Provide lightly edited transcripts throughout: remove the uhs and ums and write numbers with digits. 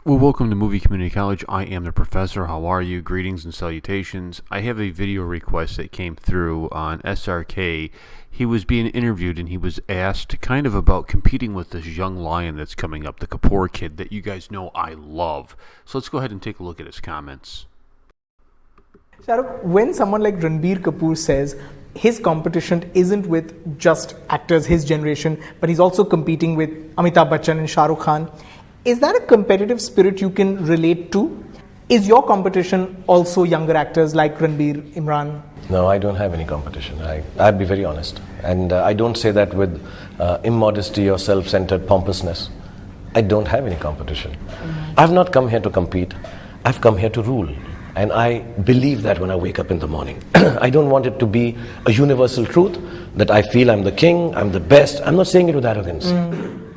Well, welcome to Movie Community College. I am the professor. How are you? Greetings and salutations. I have a video request that came through on SRK. He was being interviewed and he was asked kind of about competing with this young lion that's coming up, the Kapoor kid that you guys know I love. So let's go ahead and take a look at his comments. Shah Rukh, when someone like Ranbir Kapoor says his competition isn't with just actors his generation, but he's also competing with Amitabh Bachchan and Shah Rukh Khan, is that a competitive spirit you can relate to? Is your competition also younger actors like Ranbir, Imran? No, I don't have any competition. I'd be very honest. And I don't say that with immodesty or self-centered pompousness. I don't have any competition. I've not come here to compete. I've come here to rule. And I believe that when I wake up in the morning. I don't want it to be a universal truth that I feel I'm the king, I'm the best. I'm not saying it with arrogance.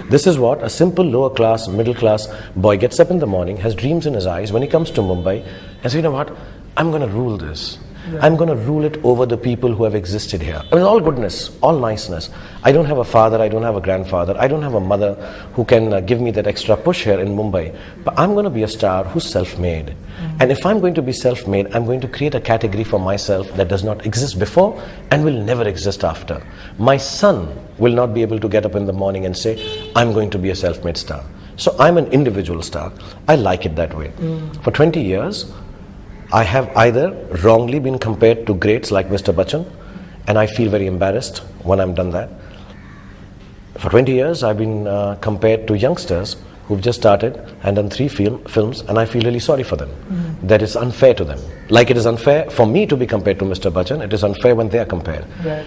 This is what a simple lower class, middle class boy gets up in the morning, has dreams in his eyes when he comes to Mumbai and says, you know what, I'm going to rule this. Yeah. I'm going to rule it over the people who have existed here. I mean, all goodness, all niceness. I don't have a father, I don't have a grandfather, I don't have a mother who can give me that extra push here in Mumbai. But I'm going to be a star who's self-made. And if I'm going to be self-made, I'm going to create a category for myself that does not exist before and will never exist after. My son will not be able to get up in the morning and say, I'm going to be a self-made star. So I'm an individual star. I like it that way. For 20 years, I have either wrongly been compared to greats like Mr. Bachchan, and I feel very embarrassed when I'm done that. For 20 years, I've been compared to youngsters who've just started and done 3 films, and I feel really sorry for them. That is unfair to them. Like it is unfair for me to be compared to Mr. Bachchan, it is unfair when they are compared. Right.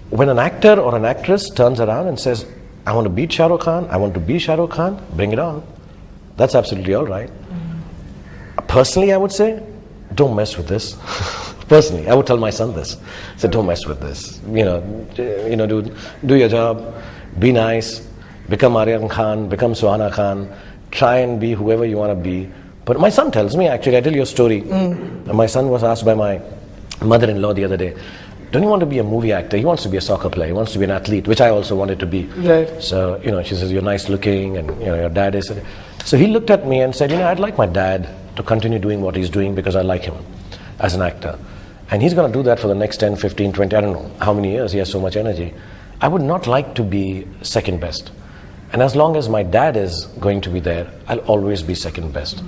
When an actor or an actress turns around and says, I want to beat Shah Rukh Khan, I want to be Shah Rukh Khan, bring it on. That's absolutely all right. Personally, I would say, don't mess with this. Personally, I would tell my son this. Say, don't mess with this. Dude, do your job, be nice, become Aryan Khan, become Suhana Khan, try and be whoever you want to be. But my son tells me, actually, I tell you a story. My son was asked by my mother-in-law the other day, don't you want to be a movie actor? He wants to be a soccer player. He wants to be an athlete, which I also wanted to be. Right. So, she says, you're nice looking and, your dad is. So he looked at me and said, I'd like my dad to continue doing what he's doing because I like him as an actor. And he's going to do that for the next 10, 15, 20, I don't know how many years. He has so much energy. I would not like to be second best. And as long as my dad is going to be there, I'll always be second best.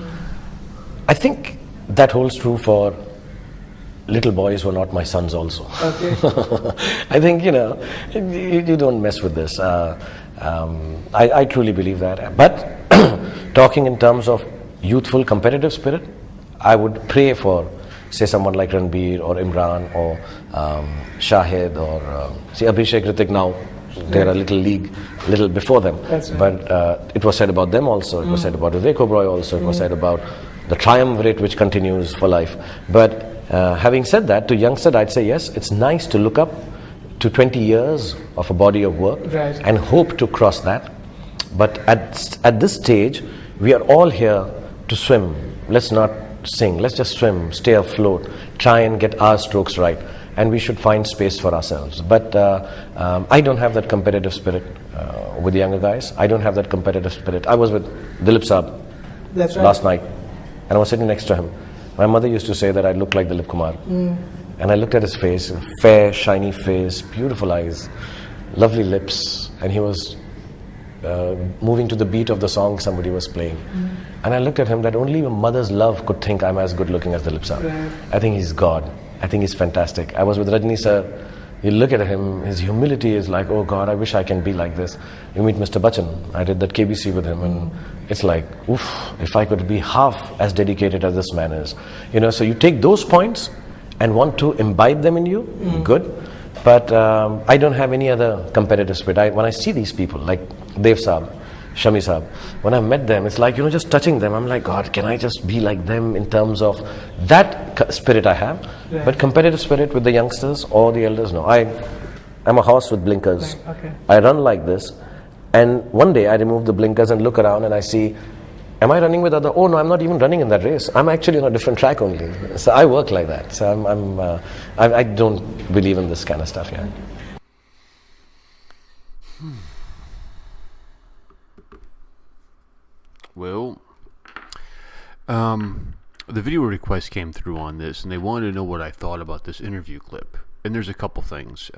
I think that holds true for little boys who are not my sons also. Okay. I think, you don't mess with this. I truly believe that. But talking in terms of youthful competitive spirit, I would pray for, say, someone like Ranbir or Imran or Shahid or see Abhishek, Hrithik now. They're a little before them. That's right. But it was said about them also. It was said about Vivek Oberoi also. It was said about the triumvirate which continues for life. But having said that, to youngsters, I'd say yes, it's nice to look up to 20 years of a body of work and hope to cross that. But at this stage, we are all here to swim. Let's not sing. Let's just swim, stay afloat, try and get our strokes right. And we should find space for ourselves. But I don't have that competitive spirit with the younger guys. I don't have that competitive spirit. I was with Dilip Saab last night, and I was sitting next to him. My mother used to say that I looked like Dilip Kumar. And I looked at his face, fair, shiny face, beautiful eyes, lovely lips, and he was moving to the beat of the song somebody was playing. And I looked at him that only a mother's love could think I'm as good looking as Dilip Saab. Right. I think he's God. I think he's fantastic. I was with Rajni sir. You look at him, his humility is like, oh God, I wish I can be like this. You meet Mr. Bachchan. I did that KBC with him, and it's like, oof, if I could be half as dedicated as this man is. So you take those points and want to imbibe them in you, good. But I don't have any other competitive spirit. When I see these people, like Dev Saab, Shami Saab, when I met them, it's like, just touching them, I'm like, God, can I just be like them in terms of that spirit I have? Yeah. But competitive spirit with the youngsters or the elders, no. I'm a horse with blinkers. Right. Okay. I run like this, and one day I remove the blinkers and look around and I see, am I running with other? Oh no, I'm not even running in that race. I'm actually on a different track only. So I work like that. So I don't believe in this kind of stuff. Yeah. Well, The video request came through on this, and they wanted to know what I thought about this interview clip. And there's a couple things.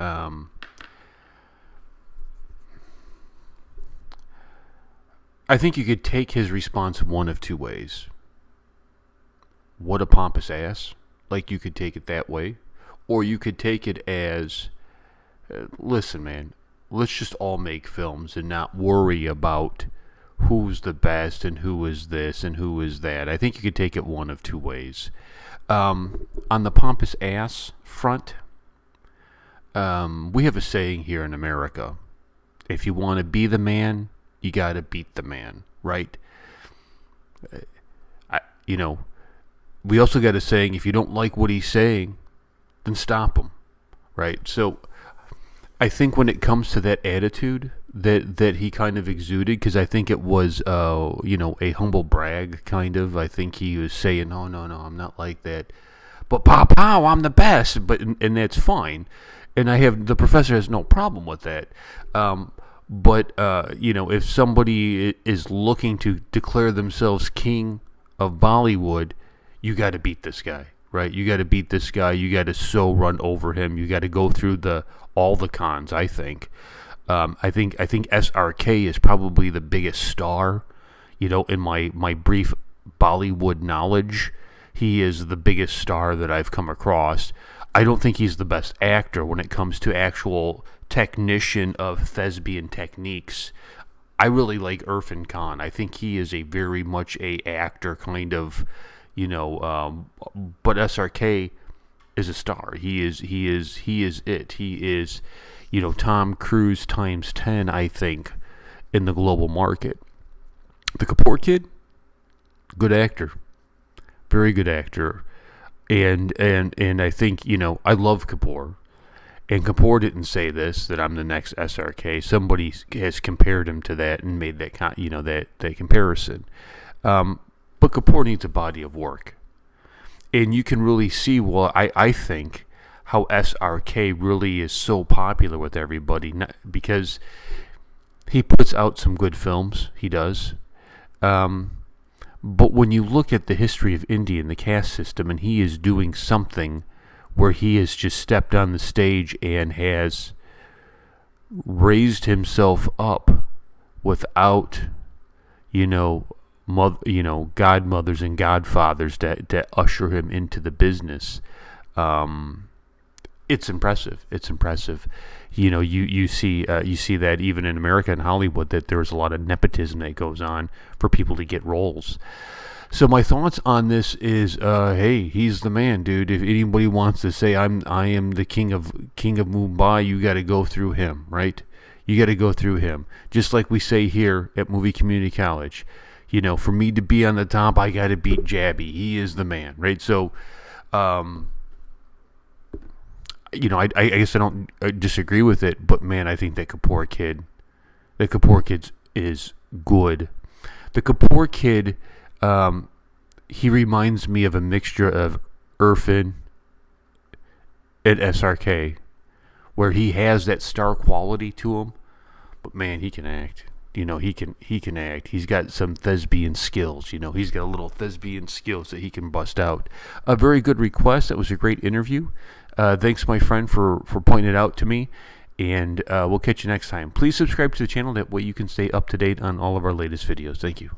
I think you could take his response one of two ways. What a pompous ass. Like, you could take it that way. Or you could take it as, listen, man, let's just all make films and not worry about who's the best and who is this and who is that. I think you could take it one of two ways. On the pompous ass front, we have a saying here in America. If you want to be the man, you got to beat the man, right? We also got a saying, if you don't like what he's saying, then stop him, right? So I think when it comes to that attitude that he kind of exuded, because I think it was, a humble brag, kind of. I think he was saying, no, I'm not like that. But pow, I'm the best. And that's fine. And the professor has no problem with that. But if somebody is looking to declare themselves king of Bollywood, you got to beat this guy, right? You got to beat this guy. You got to so run over him. You got to go through all the cons, I think. I think SRK is probably the biggest star, in my brief Bollywood knowledge. He is the biggest star that I've come across. I don't think he's the best actor when it comes to actual technician of thespian techniques. I really like Irfan Khan. I think he is a very much a actor kind of, but SRK is a star. He is it. He is, Tom Cruise times 10, I think, in the global market. The Kapoor kid, good actor. Very good actor. And I think, I love Kapoor. And Kapoor didn't say this, that I'm the next SRK. Somebody has compared him to that and made that that comparison. But Kapoor needs a body of work. And you can really see, I think, how SRK really is so popular with everybody. Because he puts out some good films. He does. But when you look at the history of India and the caste system, and he is doing something where he has just stepped on the stage and has raised himself up without, godmothers and godfathers that usher him into the business. It's impressive. It's impressive. You see that even in America and Hollywood, that there's a lot of nepotism that goes on for people to get roles. So my thoughts on this is, hey, he's the man, dude. If anybody wants to say I am the king of Mumbai, you got to go through him, right? You got to go through him. Just like we say here at Movie Community College, for me to be on the top, I got to beat Jabby. He is the man, right? So, I guess I don't disagree with it, but man, I think that Kapoor kid is good. The Kapoor kid, he reminds me of a mixture of Irfan and SRK, where he has that star quality to him, but man, he can act. He can act. He's got some thespian skills. He's got a little thespian skills that he can bust out. A very good request. That was a great interview. Thanks, my friend, for pointing it out to me. And we'll catch you next time. Please subscribe to the channel. That way you can stay up to date on all of our latest videos. Thank you.